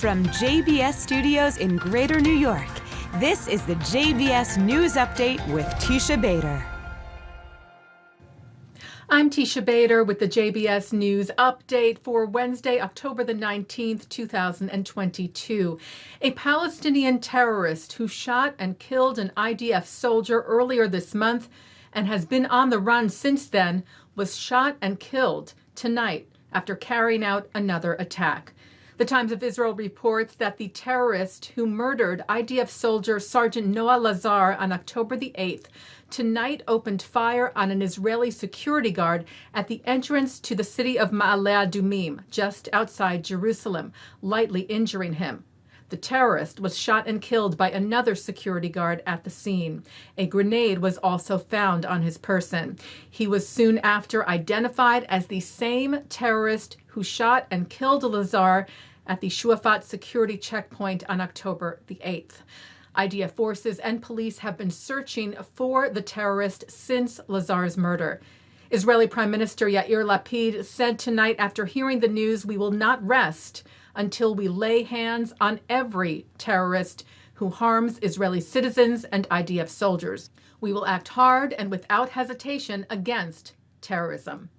From JBS Studios in Greater New York, this is the JBS News Update with Teisha Bader. I'm Teisha Bader with the JBS News Update for Wednesday, October the 19th, 2022. A Palestinian terrorist who shot and killed an IDF soldier earlier this month and has been on the run since then was shot and killed tonight after carrying out another attack. The Times of Israel reports that the terrorist who murdered IDF soldier Sergeant Noah Lazar on October the 8th tonight opened fire on an Israeli security guard at the entrance to the city of Ma'ale Adumim, just outside Jerusalem, lightly injuring him. The terrorist was shot and killed by another security guard at the scene. A grenade was also found on his person. He was soon after identified as the same terrorist who shot and killed Lazar at the Shuafat security checkpoint on October the 8th. IDF forces and police have been searching for the terrorist since Lazar's murder. Israeli Prime Minister Yair Lapid said tonight after hearing the news, "We will not rest until we lay hands on every terrorist who harms Israeli citizens and IDF soldiers. We will act hard and without hesitation against terrorism."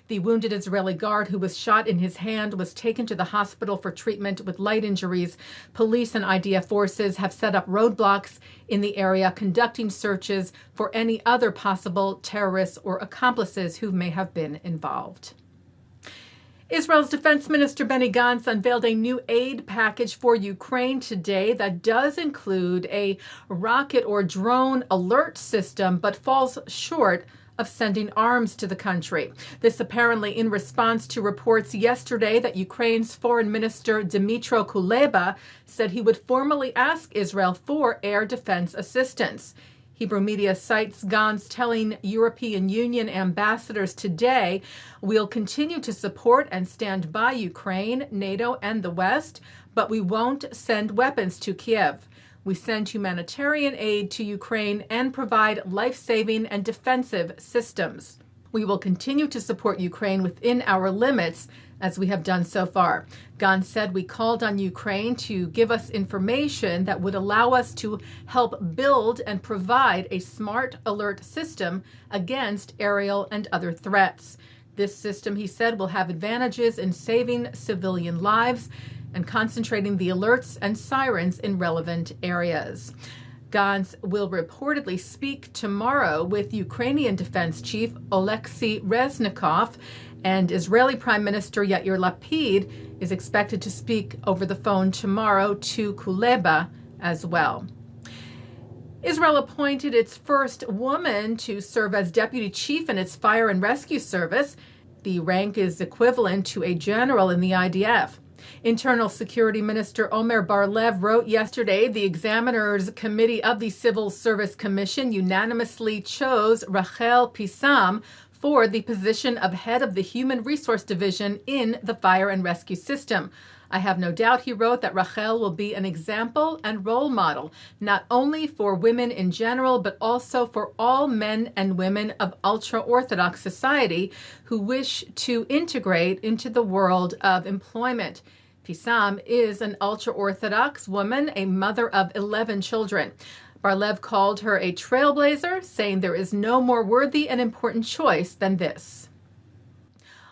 The wounded Israeli guard who was shot in his hand was taken to the hospital for treatment with light injuries. Police and IDF forces have set up roadblocks in the area, conducting searches for any other possible terrorists or accomplices who may have been involved. Israel's Defense Minister Benny Gantz unveiled a new aid package for Ukraine today that does include a rocket or drone alert system, but falls short of sending arms to the country. This apparently in response to reports yesterday that Ukraine's Foreign Minister Dmytro Kuleba said he would formally ask Israel for air defense assistance. Hebrew media cites Gantz telling European Union ambassadors today, "We'll continue to support and stand by Ukraine, NATO, and the West, but we won't send weapons to Kiev. We send humanitarian aid to Ukraine and provide life-saving and defensive systems. We will continue to support Ukraine within our limits, as we have done so far." Gantz said, "We called on Ukraine to give us information that would allow us to help build and provide a smart alert system against aerial and other threats. This system," he said, "will have advantages in saving civilian lives and concentrating the alerts and sirens in relevant areas." Gantz will reportedly speak tomorrow with Ukrainian Defense Chief Oleksiy Reznikov, and Israeli Prime Minister Yair Lapid is expected to speak over the phone tomorrow to Kuleba as well. Israel appointed its first woman to serve as deputy chief in its fire and rescue service. The rank is equivalent to a general in the IDF. Internal Security Minister Omer Bar-Lev wrote yesterday the Examiners Committee of the Civil Service Commission unanimously chose Rachel Pisam for the position of head of the Human Resource Division in the fire and rescue system. "I have no doubt," he wrote, "that Rachel will be an example and role model, not only for women in general, but also for all men and women of Ultra-Orthodox society who wish to integrate into the world of employment." Pisam is an Ultra-Orthodox woman, a mother of 11 children. Bar-Lev called her a trailblazer, saying there is no more worthy and important choice than this.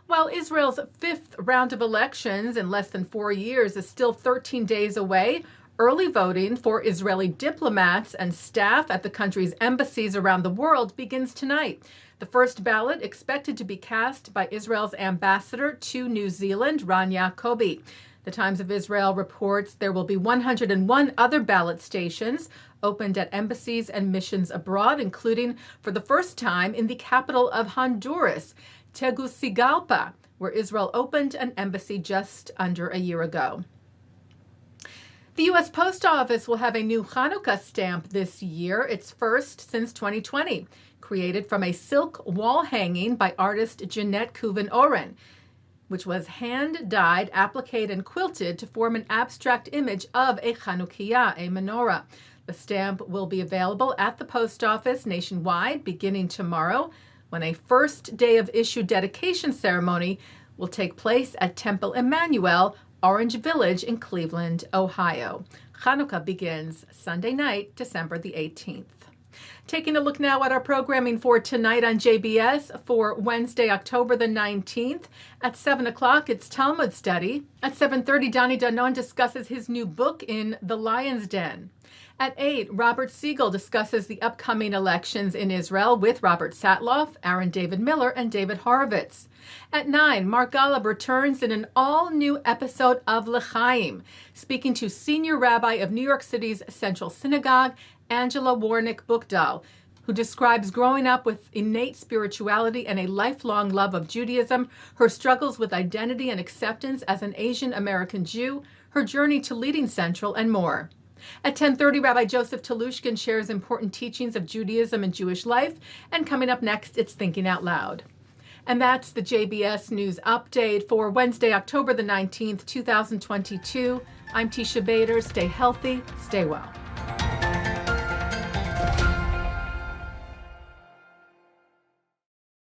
While Israel's fifth round of elections in less than 4 years is still 13 days away, early voting for Israeli diplomats and staff at the country's embassies around the world begins tonight. The first ballot expected to be cast by Israel's ambassador to New Zealand, Ran Yacobi. The Times of Israel reports there will be 101 other ballot stations opened at embassies and missions abroad, including for the first time in the capital of Honduras, Tegucigalpa, where Israel opened an embassy just under a year ago. The U.S. Post Office will have a new Chanukah stamp this year, its first since 2020, created from a silk wall hanging by artist Jeanette Kuven-Oren, which was hand-dyed, appliqued, and quilted to form an abstract image of a Chanukiah, a menorah. The stamp will be available at the post office nationwide beginning tomorrow, when a first day of issue dedication ceremony will take place at Temple Emmanuel Orange Village in Cleveland, Ohio. Chanukah begins Sunday night, December the 18th. Taking a look now at our programming for tonight on JBS for Wednesday, October the 19th. At 7 o'clock, it's Talmud Study. At 7:30, Danny Danon discusses his new book in The Lion's Den. At 8, Robert Siegel discusses the upcoming elections in Israel with Robert Satloff, Aaron David Miller, and David Horovitz. At 9, Mark Golub returns in an all-new episode of L'chaim, speaking to senior rabbi of New York City's Central Synagogue, Warnick Buchdahl, who describes growing up with innate spirituality and a lifelong love of Judaism, her struggles with identity and acceptance as an Asian American Jew, her journey to leading Central, and more. At 10:30, Rabbi Joseph Telushkin shares important teachings of Judaism and Jewish life, and coming up next, it's Thinking Out Loud. And that's the JBS News Update for Wednesday, October the 19th, 2022. I'm Teisha Bader. Stay healthy, stay well.